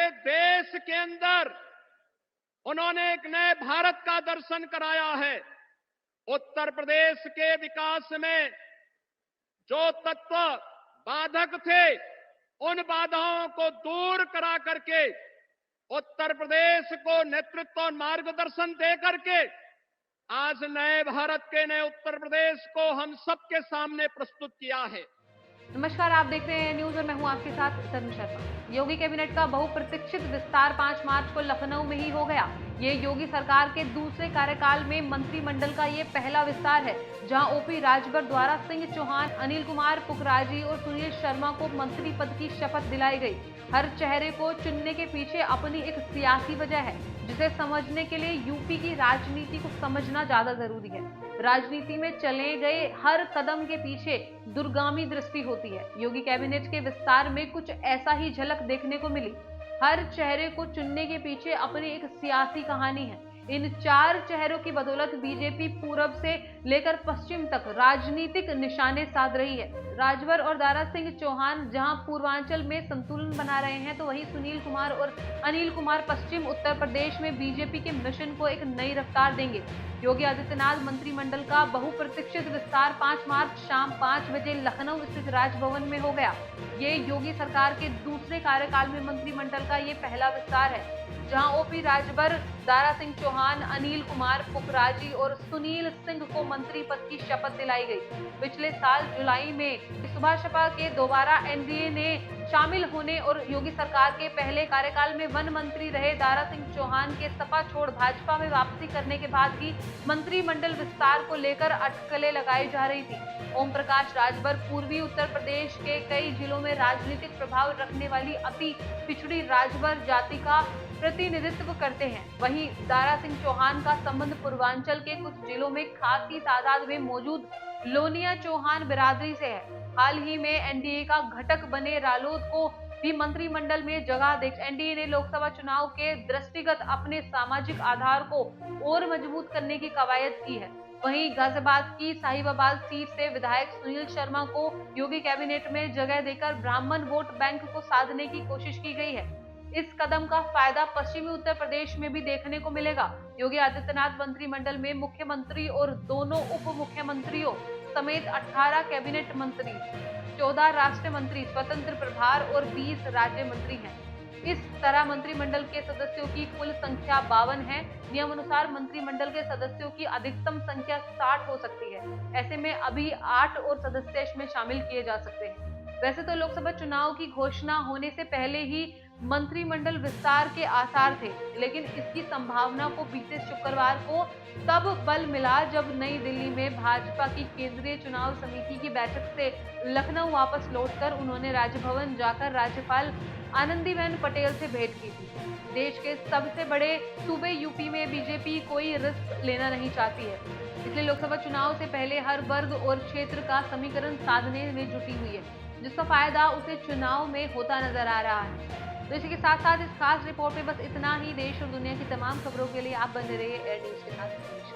पूरे देश के अंदर उन्होंने एक नए भारत का दर्शन कराया है। उत्तर प्रदेश के विकास में जो तत्व बाधक थे, उन बाधाओं को दूर करा करके उत्तर प्रदेश को नेतृत्व और मार्गदर्शन दे करके आज नए भारत के नए उत्तर प्रदेश को हम सबके सामने प्रस्तुत किया है। नमस्कार, आप देख रहे हैं न्यूज और मैं हूं आपके साथ तनु शर्मा। योगी कैबिनेट का बहुप्रतीक्षित विस्तार 5 मार्च को लखनऊ में ही हो गया। ये योगी सरकार के दूसरे कार्यकाल में मंत्रिमंडल का ये पहला विस्तार है, जहां ओपी राजभर द्वारा सिंह चौहान, अनिल कुमार पुकराजी और सुनील शर्मा को मंत्री पद की शपथ दिलाई गई। हर चेहरे को चुनने के पीछे अपनी एक सियासी वजह है, जिसे समझने के लिए यूपी की राजनीति को समझना ज्यादा जरूरी है। राजनीति में चले गए हर कदम के पीछे दूरगामी दृष्टि होती है। योगी कैबिनेट के विस्तार में कुछ ऐसा ही झलक देखने को मिली। हर चेहरे को चुनने के पीछे अपनी एक सियासी कहानी है। इन 4 चेहरों की बदौलत बीजेपी पूरब से लेकर पश्चिम तक राजनीतिक निशाने साध रही है। राजभर और दारा सिंह चौहान जहां पूर्वांचल में संतुलन बना रहे हैं, तो वहीं सुनील कुमार और अनिल कुमार पश्चिम उत्तर प्रदेश में बीजेपी के मिशन को एक नई रफ्तार देंगे। योगी आदित्यनाथ मंत्रिमंडल का बहुप्रतीक्षित विस्तार 5 मार्च शाम 5 बजे लखनऊ स्थित राजभवन में हो गया। ये योगी सरकार के दूसरे कार्यकाल में मंत्रिमंडल का ये पहला विस्तार है, जहां ओपी राजभर, दारा सिंह चौहान, अनिल कुमार पुकराजी और सुनील सिंह को मंत्री पद की शपथ दिलाई गई। पिछले साल जुलाई में सुभाष के दोबारा एनडीए ने शामिल होने और योगी सरकार के पहले कार्यकाल में वन मंत्री रहे दारा सिंह चौहान के सपा छोड़ भाजपा में वापसी करने के बाद भी मंत्रिमंडल विस्तार को लेकर अटकलें लगाई जा रही थी। ओम प्रकाश राजभर पूर्वी उत्तर प्रदेश के कई जिलों में राजनीतिक प्रभाव रखने वाली अति पिछड़ी राजभर जाति का प्रतिनिधित्व करते हैं। वहीं दारा सिंह चौहान का संबंध पूर्वांचल के कुछ जिलों में खासी तादाद में मौजूद लोनिया चौहान बिरादरी से है। हाल ही में एनडीए का घटक बने रालोद को भी मंत्रिमंडल में जगह दे एनडीए ने लोकसभा चुनाव के दृष्टिगत अपने सामाजिक आधार को और मजबूत करने की कवायद की है। वहीं गाजियाबाद की साहिबाबाद सीट से विधायक सुनील शर्मा को योगी कैबिनेट में जगह देकर ब्राह्मण वोट बैंक को साधने की कोशिश की गई है। इस कदम का फायदा पश्चिमी उत्तर प्रदेश में भी देखने को मिलेगा। योगी आदित्यनाथ मंत्रिमंडल में मुख्यमंत्री और दोनों उप मुख्यमंत्रियों समेत 18 कैबिनेट मंत्री, 14 राष्ट्रीय मंत्री, स्वतंत्र प्रभार और 20 राज्य मंत्री हैं। इस तरह मंत्रिमंडल के सदस्यों की कुल संख्या 52 है। नियमानुसार मंत्रिमंडल के सदस्यों की अधिकतम संख्या 60 हो सकती है। ऐसे में अभी 8 और सदस्य इसमें शामिल किए जा सकते हैं। वैसे तो लोकसभा चुनाव की घोषणा होने से पहले ही मंत्रिमंडल विस्तार के आसार थे, लेकिन इसकी संभावना को बीते शुक्रवार को तब बल मिला जब नई दिल्ली में भाजपा की केंद्रीय चुनाव समिति की बैठक से लखनऊ वापस लौटकर उन्होंने राजभवन जाकर राज्यपाल आनंदीबेन पटेल से भेंट की थी। देश के सबसे बड़े सूबे यूपी में बीजेपी कोई रिस्क लेना नहीं चाहती है, इसलिए लोकसभा चुनाव से पहले हर वर्ग और क्षेत्र का समीकरण साधने में जुटी हुई है, जिसका फायदा उसे चुनाव में होता नजर आ रहा है। तो इसी के साथ साथ इस खास रिपोर्ट में बस इतना ही। देश और दुनिया की तमाम खबरों के लिए आप बने रहिए एयर न्यूज के साथ।